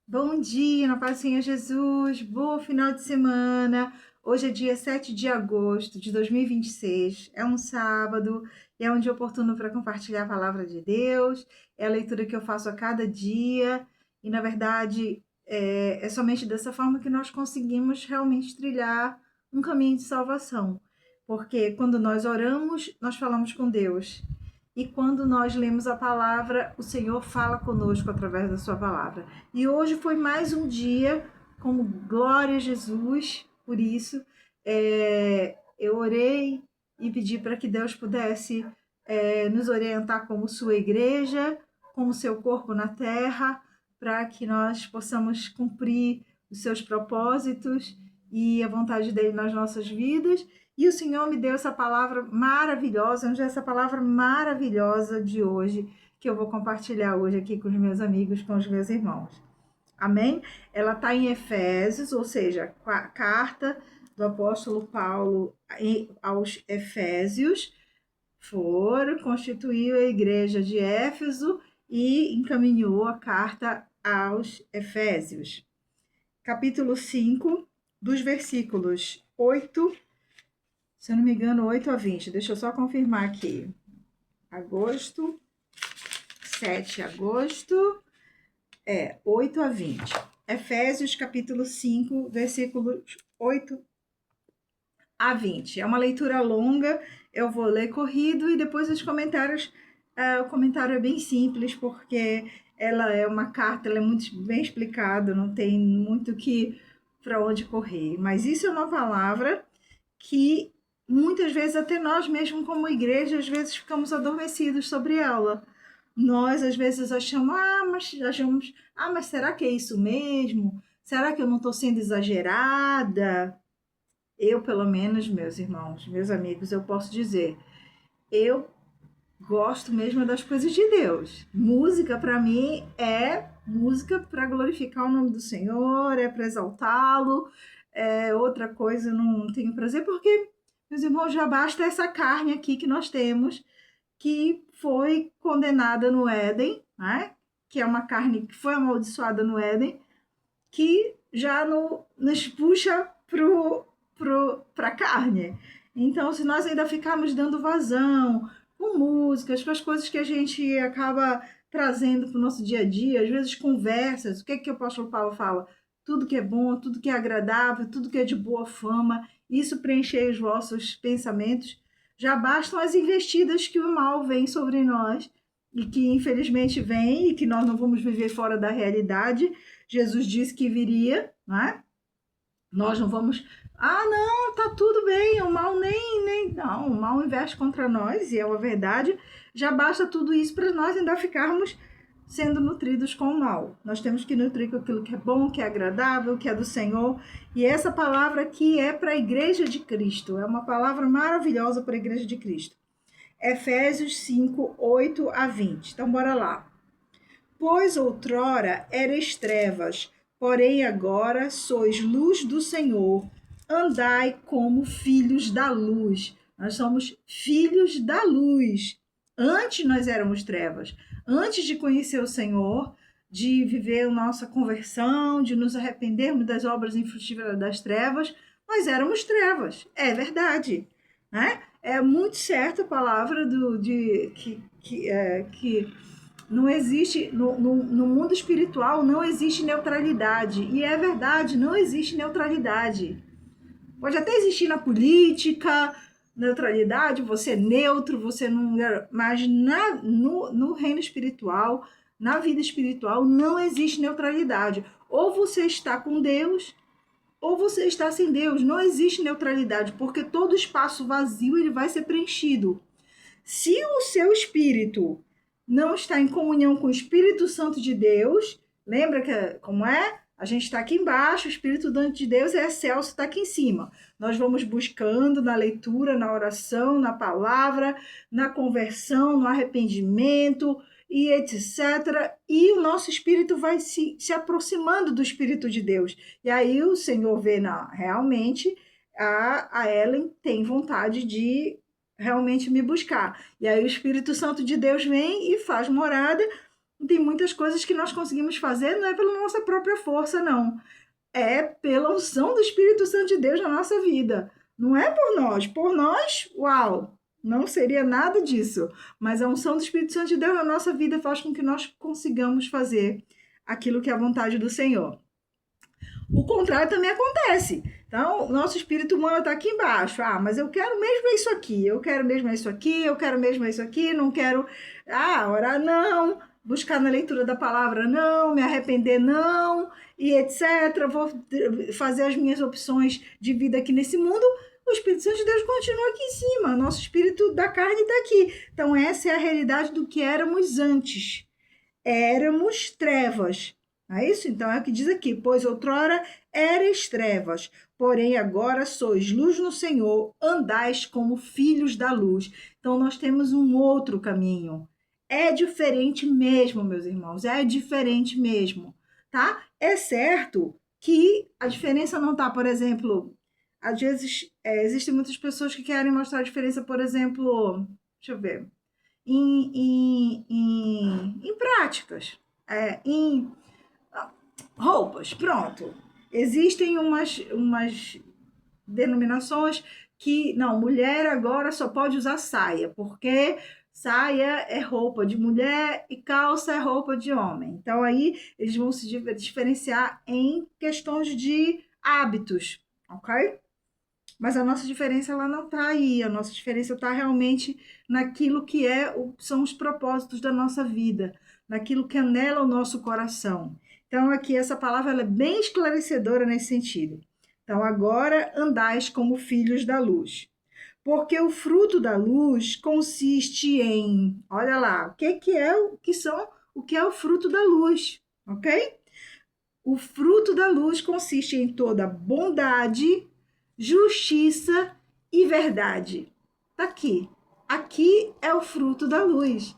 Bom dia, na paz do Senhor Jesus, bom final de semana. Hoje é dia 7 de agosto de 2026, é um sábado e é um dia oportuno para compartilhar a palavra de Deus. É a leitura que eu faço a cada dia e, na verdade, é somente dessa forma que nós conseguimos realmente trilhar um caminho de salvação. Porque quando nós oramos, nós falamos com Deus. E quando nós lemos a palavra, o Senhor fala conosco através da sua palavra. E hoje foi mais um dia, como glória a Jesus, por isso eu orei e pedi para que Deus pudesse nos orientar como sua igreja, como seu corpo na terra, para que nós possamos cumprir os seus propósitos e a vontade dele nas nossas vidas. E o Senhor me deu essa palavra maravilhosa, essa palavra maravilhosa de hoje, que eu vou compartilhar hoje aqui com os meus amigos, com os meus irmãos. Amém? Ela está em Efésios, ou seja, a carta do apóstolo Paulo aos Efésios, constituiu a igreja de Éfeso e encaminhou a carta aos Efésios. Capítulo 5, dos versículos 8, se eu não me engano, 8 a 20. Deixa eu só confirmar aqui. 7 de agosto, 8 a 20. Efésios, capítulo 5, versículos 8 a 20. É uma leitura longa, eu vou ler corrido e depois os comentários. O comentário é bem simples, porque ela é uma carta, ela é muito bem explicada, não tem muito para onde correr. Mas isso é uma palavra que muitas vezes até nós mesmos como igreja, às vezes ficamos adormecidos sobre ela. Nós às vezes mas será que é isso mesmo? Será que eu não estou sendo exagerada? Eu, pelo menos, meus irmãos, meus amigos, eu posso dizer, eu gosto mesmo das coisas de Deus. Música, para mim, é música para glorificar o nome do Senhor, é para exaltá-lo. Outra coisa eu não tenho prazer, porque, meus irmãos, já basta essa carne aqui que nós temos, que foi condenada no Éden, né? Que é uma carne que foi amaldiçoada no Éden, que já nos puxa para a carne. Então, se nós ainda ficarmos dando vazão com músicas, com as coisas que a gente acaba trazendo para o nosso dia a dia, às vezes conversas, o que o apóstolo Paulo fala? Tudo que é bom, tudo que é agradável, tudo que é de boa fama, isso preencher os vossos pensamentos. Já bastam as investidas que o mal vem sobre nós e que infelizmente vem e que nós não vamos viver fora da realidade. Jesus disse que viria, né? Nós não vamos, não, tá tudo bem, o mal não, o mal investe contra nós, e é uma verdade. Já basta tudo isso para nós ainda ficarmos sendo nutridos com o mal. Nós temos que nutrir com aquilo que é bom, que é agradável, que é do Senhor. E essa palavra aqui é para a igreja de Cristo, é uma palavra maravilhosa para a igreja de Cristo. Efésios 5, 8 a 20. Então, bora lá. Pois outrora erais trevas, porém agora sois luz do Senhor. Andai como filhos da luz. Nós somos filhos da luz. Antes nós éramos trevas. Antes de conhecer o Senhor, de viver a nossa conversão, de nos arrependermos das obras infrutíferas das trevas, nós éramos trevas. É verdade, né? É muito certa a palavra que não existe, no mundo espiritual não existe neutralidade. E é verdade, não existe neutralidade. Pode até existir na política, neutralidade, você é neutro, você não. Mas no reino espiritual, na vida espiritual, não existe neutralidade. Ou você está com Deus, ou você está sem Deus. Não existe neutralidade, porque todo espaço vazio ele vai ser preenchido. Se o seu espírito não está em comunhão com o Espírito Santo de Deus, lembra como é? A gente está aqui embaixo, o Espírito Santo de Deus é excelso, está aqui em cima. Nós vamos buscando na leitura, na oração, na palavra, na conversão, no arrependimento e etc. E o nosso espírito vai se aproximando do Espírito de Deus. E aí o Senhor vê, realmente, a Ellen tem vontade de realmente me buscar. E aí o Espírito Santo de Deus vem e faz morada tem muitas coisas que nós conseguimos fazer, não é pela nossa própria força, não. É pela unção do Espírito Santo de Deus na nossa vida. Não é por nós. Por nós, uau, não seria nada disso. Mas a unção do Espírito Santo de Deus na nossa vida faz com que nós consigamos fazer aquilo que é a vontade do Senhor. O contrário também acontece. Então, o nosso espírito humano está aqui embaixo. Ah, mas eu quero mesmo isso aqui, eu quero mesmo isso aqui, eu quero mesmo isso aqui, não quero, orar não, buscar na leitura da palavra não, me arrepender não, e etc. Vou fazer as minhas opções de vida aqui nesse mundo. O Espírito Santo de Deus continua aqui em cima, nosso espírito da carne está aqui. Então, essa é a realidade do que éramos antes. Éramos trevas. Não é isso? Então é o que diz aqui: pois outrora erais trevas, porém agora sois luz no Senhor, andais como filhos da luz. Então nós temos um outro caminho. É diferente mesmo, meus irmãos, é diferente mesmo, tá? É certo que a diferença não tá, por exemplo, às vezes existem muitas pessoas que querem mostrar a diferença, por exemplo, deixa eu ver, em práticas, em roupas, pronto. Existem umas denominações que, não, mulher agora só pode usar saia, porque saia é roupa de mulher e calça é roupa de homem. Então, aí, eles vão se diferenciar em questões de hábitos, ok? Mas a nossa diferença, ela não está aí. A nossa diferença está realmente naquilo que são os propósitos da nossa vida, naquilo que anela o nosso coração. Então, aqui, essa palavra ela é bem esclarecedora nesse sentido. Então, agora andais como filhos da luz. Porque o fruto da luz consiste em, olha lá, o que é o fruto da luz, ok? O fruto da luz consiste em toda bondade, justiça e verdade. Tá aqui. Aqui é o fruto da luz.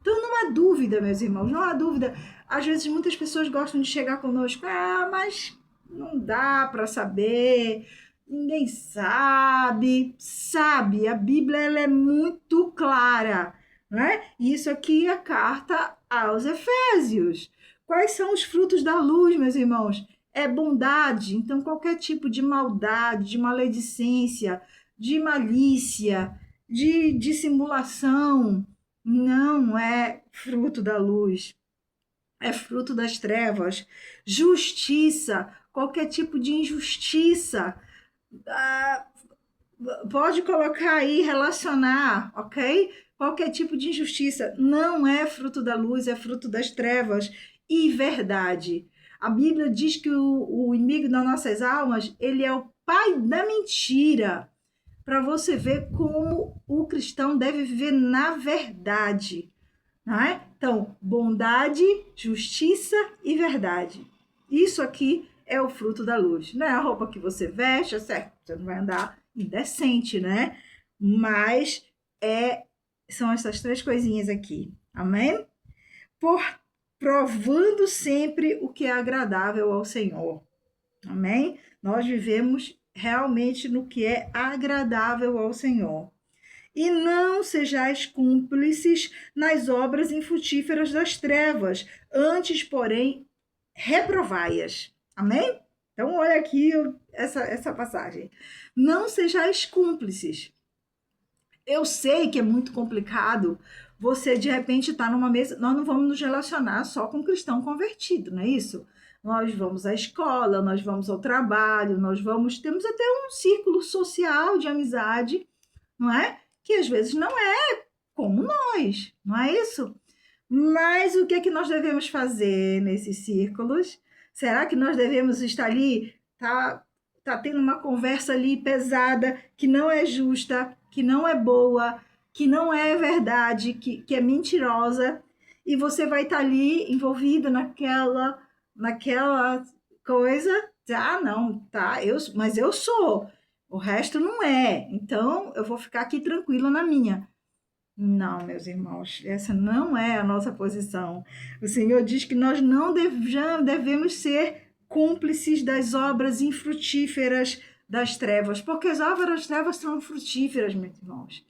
Então não há dúvida, meus irmãos, não há dúvida. Às vezes muitas pessoas gostam de chegar conosco, mas não dá para saber, ninguém sabe. Sabe, a Bíblia ela é muito clara, né? E isso aqui é a carta aos Efésios. Quais são os frutos da luz, meus irmãos? É bondade, então qualquer tipo de maldade, de maledicência, de malícia, de dissimulação, não é fruto da luz, é fruto das trevas. Justiça, qualquer tipo de injustiça, pode colocar aí, relacionar, ok? Qualquer tipo de injustiça não é fruto da luz, é fruto das trevas. E verdade. A Bíblia diz que o inimigo das nossas almas, ele é o pai da mentira. Para você ver como o cristão deve viver na verdade. Não é? Então, bondade, justiça e verdade. Isso aqui é o fruto da luz. Não é a roupa que você veste, é certo? Você não vai andar indecente, né? Mas são essas três coisinhas aqui. Amém? Provando sempre o que é agradável ao Senhor. Amém? Nós vivemos realmente no que é agradável ao Senhor. E não sejais cúmplices nas obras infrutíferas das trevas, antes, porém, reprovai-as. Amém? Então, olha aqui essa passagem. Não sejais cúmplices. Eu sei que é muito complicado você, de repente, estar numa mesa. Nós não vamos nos relacionar só com cristão convertido, não é isso? Nós vamos à escola, nós vamos ao trabalho, temos até um círculo social de amizade, não é? Que às vezes não é como nós, não é isso? Mas o que é que nós devemos fazer nesses círculos? Será que nós devemos estar ali, tá tendo uma conversa ali pesada, que não é justa, que não é boa, que não é verdade, que é mentirosa, e você vai estar ali envolvida naquela coisa? Não, tá, mas eu sou. O resto não é. Então, eu vou ficar aqui tranquila na minha. Não, meus irmãos, essa não é a nossa posição. O Senhor diz que nós não devemos ser cúmplices das obras infrutíferas das trevas, porque as obras das trevas são frutíferas, meus irmãos.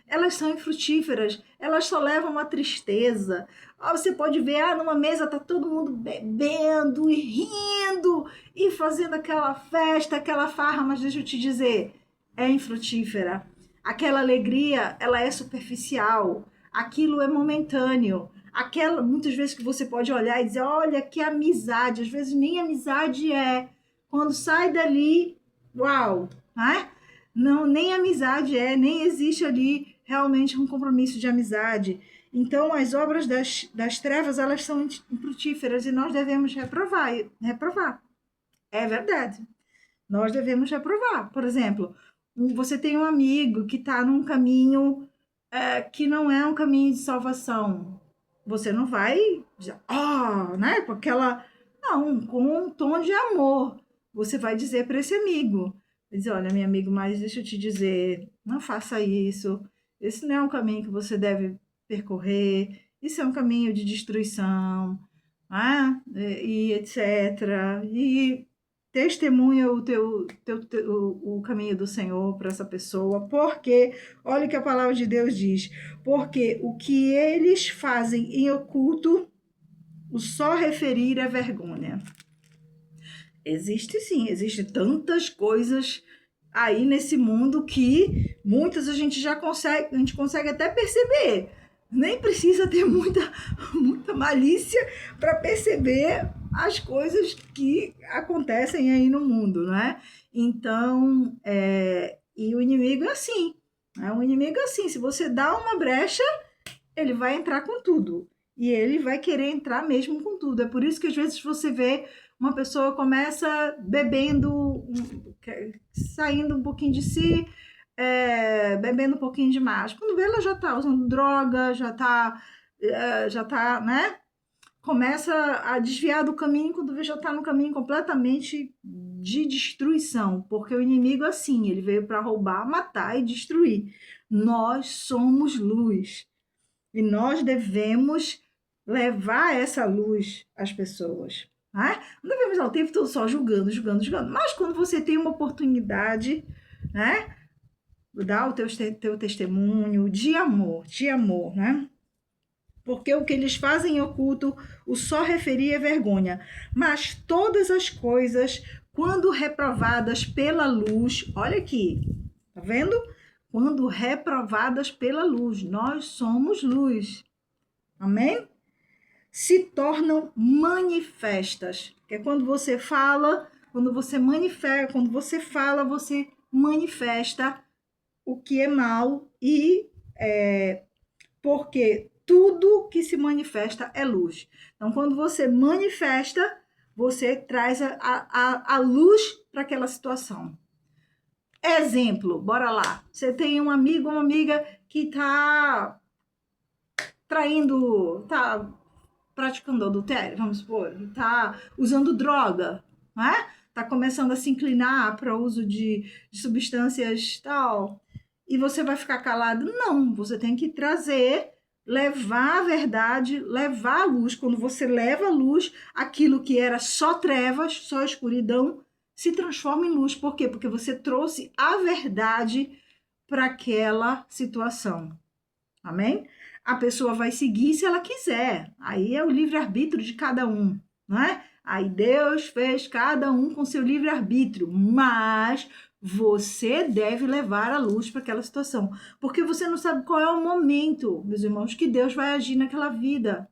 elas são infrutíferas, elas só levam a tristeza. Você pode ver, numa mesa tá todo mundo bebendo e rindo e fazendo aquela festa, aquela farra, mas deixa eu te dizer, é infrutífera. Aquela alegria, ela é superficial, aquilo é momentâneo. Aquela, muitas vezes que você pode olhar e dizer, olha que amizade, às vezes nem amizade é. Quando sai dali, uau, né? Não, nem amizade é, nem existe ali realmente um compromisso de amizade. Então, as obras das trevas, elas são infrutíferas e nós devemos reprovar. É verdade. Nós devemos reprovar. Por exemplo, você tem um amigo que está num caminho que não é um caminho de salvação. Você não vai dizer, né? Com aquela. Não, com um tom de amor. Você vai dizer para esse amigo. Vai dizer, olha, meu amigo, mas deixa eu te dizer, não faça isso. Esse não é um caminho que você deve percorrer. Isso é um caminho de destruição, e etc. E testemunha o caminho do Senhor para essa pessoa, porque, olha o que a palavra de Deus diz, porque o que eles fazem em oculto, o só referir é vergonha. Existe sim, existe tantas coisas aí nesse mundo que muitas a gente consegue até perceber. Nem precisa ter muita malícia para perceber as coisas que acontecem aí no mundo, né? Então, e o inimigo é assim, né? O inimigo é assim, se você dá uma brecha, ele vai entrar com tudo. E ele vai querer entrar mesmo com tudo. É por isso que às vezes você vê uma pessoa começa bebendo, saindo um pouquinho de si, bebendo um pouquinho demais. Quando vê, ela já está usando droga, já está, né? Começa a desviar do caminho, quando vê, já está no caminho completamente de destruição, porque o inimigo, assim, ele veio para roubar, matar e destruir. Nós somos luz e nós devemos levar essa luz às pessoas. Né? Não devemos estar o tempo todo só julgando, mas quando você tem uma oportunidade, né? Dá o teu testemunho de amor, né? Porque o que eles fazem em oculto, o só referir é vergonha. Mas todas as coisas, quando reprovadas pela luz, olha aqui, tá vendo? Quando reprovadas pela luz, nós somos luz. Amém? Se tornam manifestas. Que é quando você fala, quando você fala, você manifesta o que é mal e porque tudo que se manifesta é luz. Então, quando você manifesta, você traz a luz para aquela situação. Exemplo, bora lá. Você tem um amigo, uma amiga que está traindo, está praticando adultério, vamos supor, está usando droga, né? Está começando a se inclinar para o uso de substâncias tal, e você vai ficar calado? Não, você tem que trazer, levar a verdade, levar a luz. Quando você leva a luz, aquilo que era só trevas, só escuridão, se transforma em luz. Por quê? Porque você trouxe a verdade para aquela situação. Amém? A pessoa vai seguir se ela quiser. Aí é o livre-arbítrio de cada um, não é? Aí Deus fez cada um com seu livre-arbítrio, mas você deve levar a luz para aquela situação, porque você não sabe qual é o momento, meus irmãos, que Deus vai agir naquela vida,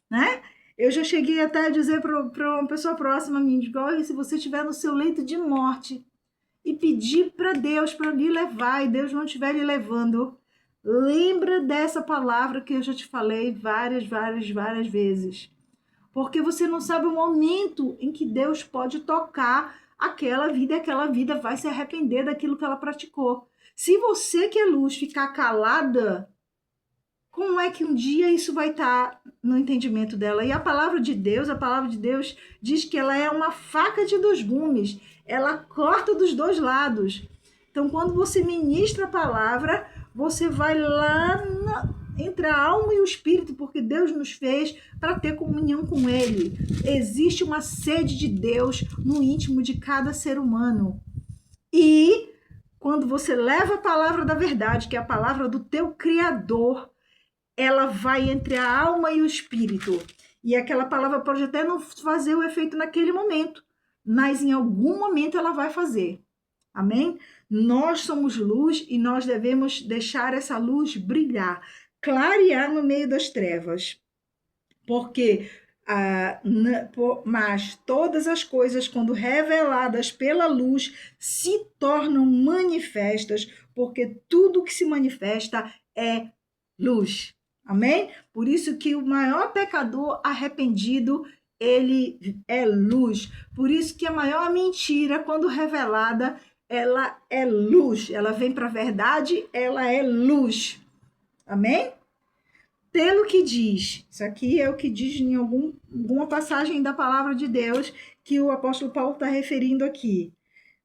né? Eu já cheguei até a dizer para uma pessoa próxima a mim, digo, olha, se você estiver no seu leito de morte e pedir para Deus para lhe levar, e Deus não estiver lhe levando, lembra dessa palavra que eu já te falei várias vezes. Porque você não sabe o momento em que Deus pode tocar aquela vida e aquela vida vai se arrepender daquilo que ela praticou. Se você que é luz ficar calada, como é que um dia isso vai estar no entendimento dela? E a palavra de Deus diz que ela é uma faca de dois gumes. Ela corta dos dois lados. Então, quando você ministra a palavra, você vai lá entre a alma e o espírito, porque Deus nos fez para ter comunhão com Ele. Existe uma sede de Deus no íntimo de cada ser humano. E quando você leva a palavra da verdade, que é a palavra do teu Criador, ela vai entre a alma e o espírito. E aquela palavra pode até não fazer o efeito naquele momento, mas em algum momento ela vai fazer. Amém? Nós somos luz e nós devemos deixar essa luz brilhar, clarear no meio das trevas. Porque mas todas as coisas, quando reveladas pela luz, se tornam manifestas, porque tudo que se manifesta é luz. Amém? Por isso que o maior pecador arrependido, ele é luz. Por isso que a maior mentira, quando revelada, ela é luz. Ela vem para a verdade, ela é luz. Amém? Pelo que diz, isso aqui é o que diz em alguma passagem da palavra de Deus que o apóstolo Paulo está referindo aqui.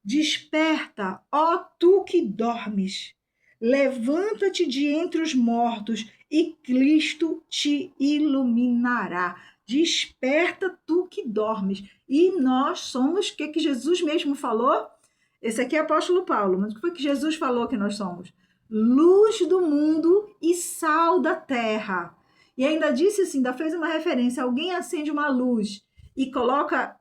Desperta, ó tu que dormes, levanta-te de entre os mortos e Cristo te iluminará. Desperta tu que dormes. E nós somos, o que Jesus mesmo falou? Esse aqui é o apóstolo Paulo, mas o que foi que Jesus falou que nós somos? Luz do mundo e sal da terra. E ainda disse assim, ainda fez uma referência, alguém acende uma luz e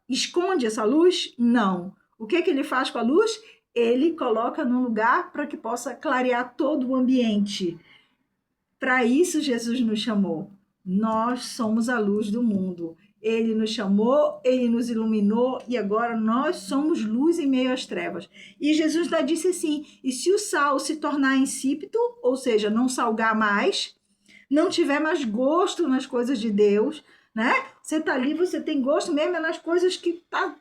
esconde essa luz? Não. O que ele faz com a luz? Ele coloca num lugar para que possa clarear todo o ambiente. Para isso Jesus nos chamou. Nós somos a luz do mundo. Ele nos chamou, ele nos iluminou e agora nós somos luz em meio às trevas. E Jesus já disse assim, e se o sal se tornar insípido, ou seja, não salgar mais, não tiver mais gosto nas coisas de Deus, né? Você tá ali, você tem gosto mesmo nas coisas que tá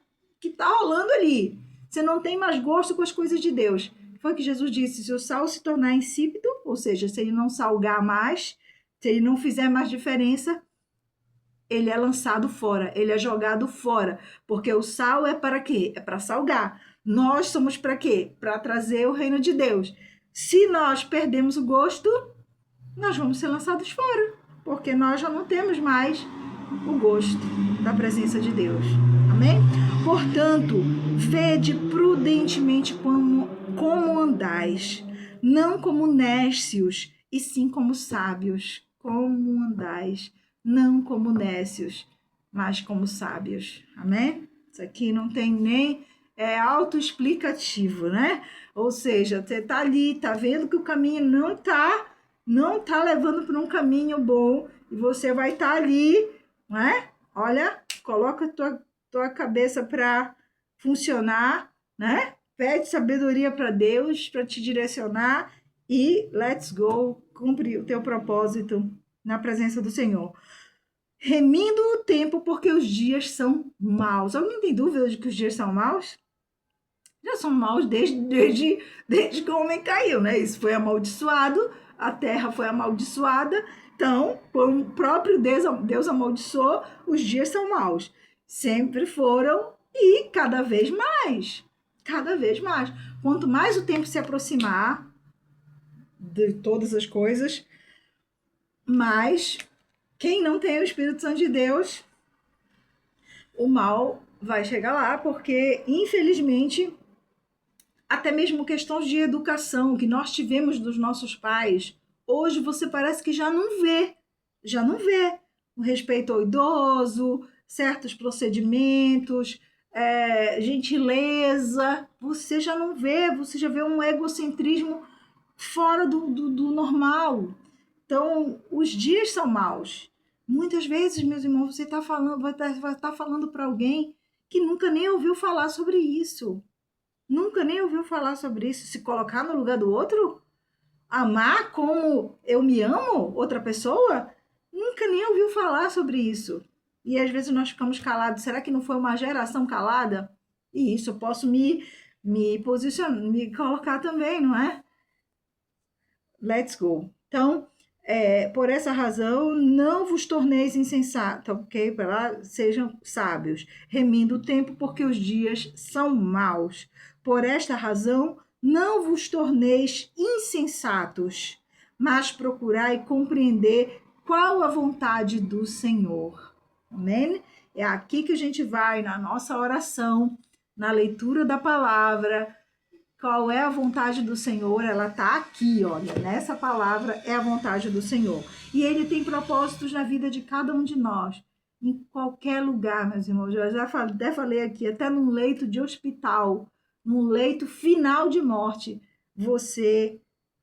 rolando ali. Você não tem mais gosto com as coisas de Deus. Foi o que Jesus disse, se o sal se tornar insípido, ou seja, se ele não salgar mais, se ele não fizer mais diferença, ele é lançado fora, ele é jogado fora, porque o sal é para quê? É para salgar. Nós somos para quê? Para trazer o reino de Deus. Se nós perdemos o gosto, nós vamos ser lançados fora, porque nós já não temos mais o gosto da presença de Deus. Amém? Portanto, vede prudentemente como andais, não como nécios, e sim como sábios. Como andais, não como nécios, mas como sábios. Amém? Isso aqui não tem nem autoexplicativo, né? Ou seja, você tá ali, tá vendo que o caminho não tá levando para um caminho bom, e você vai estar ali, né? Olha, coloca tua cabeça para funcionar, né? Pede sabedoria para Deus para te direcionar e let's go, cumpre o teu propósito na presença do Senhor. Remindo o tempo porque os dias são maus. Alguém tem dúvida de que os dias são maus? Já são maus desde que o homem caiu, né? Isso foi amaldiçoado, a terra foi amaldiçoada. Então, o próprio Deus amaldiçoou, os dias são maus. Sempre foram e cada vez mais. Cada vez mais. Quanto mais o tempo se aproximar de todas as coisas, mais quem não tem o Espírito Santo de Deus, o mal vai chegar lá, porque, infelizmente, até mesmo questões de educação que nós tivemos dos nossos pais, hoje você parece que já não vê o respeito ao idoso, certos procedimentos, gentileza, você já não vê, você já vê um egocentrismo fora do normal. Então, os dias são maus. Muitas vezes, meus irmãos, você vai estar falando para alguém que nunca nem ouviu falar sobre isso. Nunca nem ouviu falar sobre isso. Se colocar no lugar do outro? Amar como eu me amo outra pessoa? Nunca nem ouviu falar sobre isso. E às vezes nós ficamos calados. Será que não foi uma geração calada? E isso eu posso me posicionar, me colocar também, não é? Let's go. Então, por essa razão, não vos torneis insensatos, ok? Para lá, sejam sábios, remindo o tempo, porque os dias são maus. Por esta razão, não vos torneis insensatos, mas procurai compreender qual a vontade do Senhor. Amém? É aqui que a gente vai, na nossa oração, na leitura da palavra, qual é a vontade do Senhor, ela está aqui, olha, nessa palavra é a vontade do Senhor. E Ele tem propósitos na vida de cada um de nós, em qualquer lugar, meus irmãos. Eu já até falei aqui, até num leito de hospital, num leito final de morte, você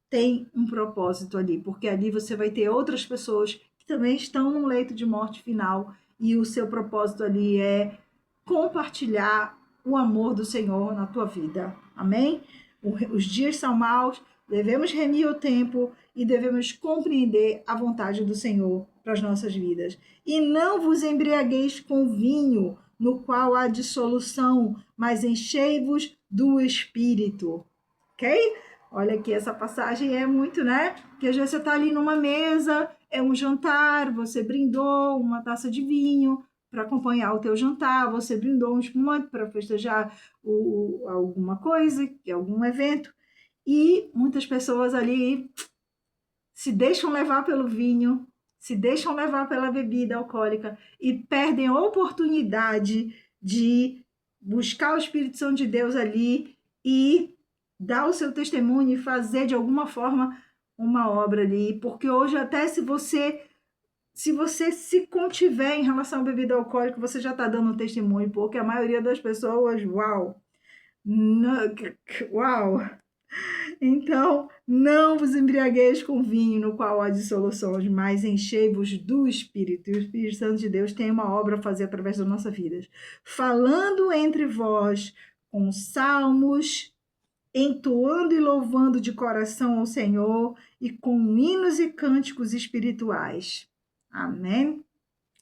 tem um propósito ali, porque ali você vai ter outras pessoas que também estão num leito de morte final, e o seu propósito ali é compartilhar o amor do Senhor na tua vida. Amém? Os dias são maus, devemos remir o tempo e devemos compreender a vontade do Senhor para as nossas vidas. E não vos embriagueis com vinho, no qual há dissolução, mas enchei-vos do Espírito. Ok? Olha aqui, essa passagem é muito, né? Porque às vezes você está ali numa mesa, é um jantar, você brindou uma taça de vinho para acompanhar o teu jantar, você brindou um espumante para festejar alguma coisa, algum evento, e muitas pessoas ali se deixam levar pelo vinho, se deixam levar pela bebida alcoólica e perdem a oportunidade de buscar o Espírito Santo de Deus ali e dar o seu testemunho e fazer de alguma forma uma obra ali, porque hoje até se você se contiver em relação à bebida alcoólica, você já está dando um testemunho, porque a maioria das pessoas, uau, uau. Então, não vos embriagueis com vinho, no qual há dissoluções, mas enchei-vos do Espírito. E o Espírito Santo de Deus tem uma obra a fazer através das nossas vidas. Falando entre vós com salmos, entoando e louvando de coração ao Senhor e com hinos e cânticos espirituais. Amém?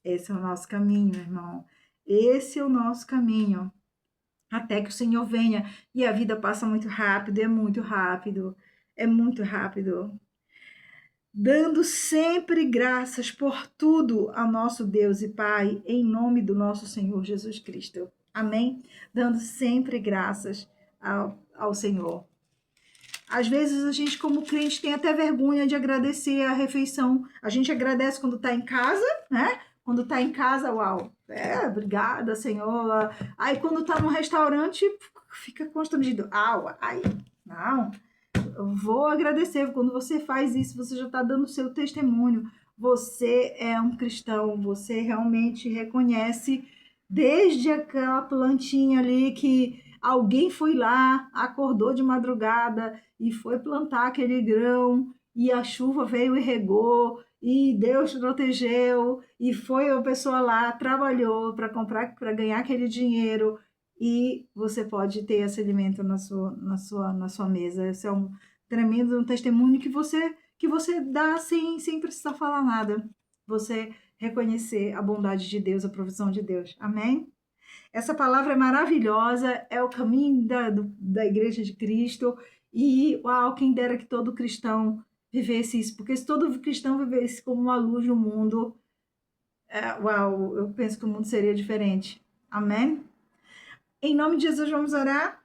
Esse é o nosso caminho, meu irmão. Esse é o nosso caminho. Até que o Senhor venha. E a vida passa muito rápido, é muito rápido. É muito rápido. Dando sempre graças por tudo ao nosso Deus e Pai, em nome do nosso Senhor Jesus Cristo. Amém? Dando sempre graças ao Senhor. Às vezes a gente, como crente, tem até vergonha de agradecer a refeição. A gente agradece quando está em casa, né? Quando está em casa, uau, obrigada, Senhor. Aí quando está no restaurante, fica constrangido. Ai, não, eu vou agradecer. Quando você faz isso, você já está dando o seu testemunho. Você é um cristão, você realmente reconhece desde aquela plantinha ali que alguém foi lá, acordou de madrugada e foi plantar aquele grão, e a chuva veio e regou, e Deus protegeu, e foi a pessoa lá, trabalhou para comprar, para ganhar aquele dinheiro, e você pode ter esse alimento na sua mesa. Esse é um tremendo testemunho que você dá sem precisar falar nada. Você reconhecer a bondade de Deus, a provisão de Deus. Amém? Essa palavra é maravilhosa, é o caminho da Igreja de Cristo, e uau, quem dera que todo cristão vivesse isso, porque se todo cristão vivesse como uma luz no mundo, uau, eu penso que o mundo seria diferente. Amém? Em nome de Jesus vamos orar?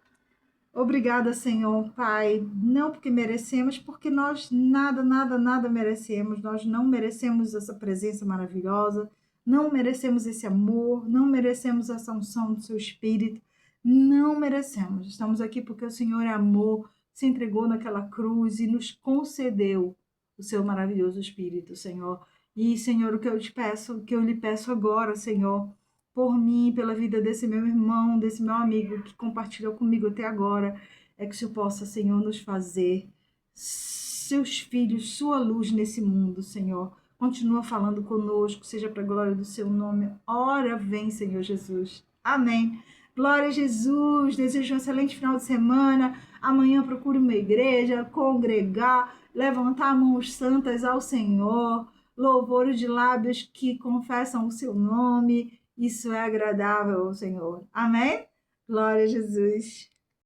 Obrigada, Senhor, Pai, não porque merecemos, porque nós nada merecemos, nós não merecemos essa presença maravilhosa, não merecemos esse amor, não merecemos essa unção do Seu Espírito, não merecemos. Estamos aqui porque o Senhor é amor, se entregou naquela cruz e nos concedeu o Seu maravilhoso Espírito, Senhor. E, Senhor, o que eu te peço, o que eu lhe peço agora, Senhor, por mim, pela vida desse meu irmão, desse meu amigo que compartilhou comigo até agora, é que o Senhor possa, Senhor, nos fazer seus filhos, sua luz nesse mundo, Senhor. Continua falando conosco, seja para a glória do seu nome. Ora, vem, Senhor Jesus. Amém. Glória a Jesus. Desejo um excelente final de semana. Amanhã procure uma igreja, congregar, levantar mãos santas ao Senhor, louvor de lábios que confessam o seu nome. Isso é agradável ao Senhor. Amém? Glória a Jesus.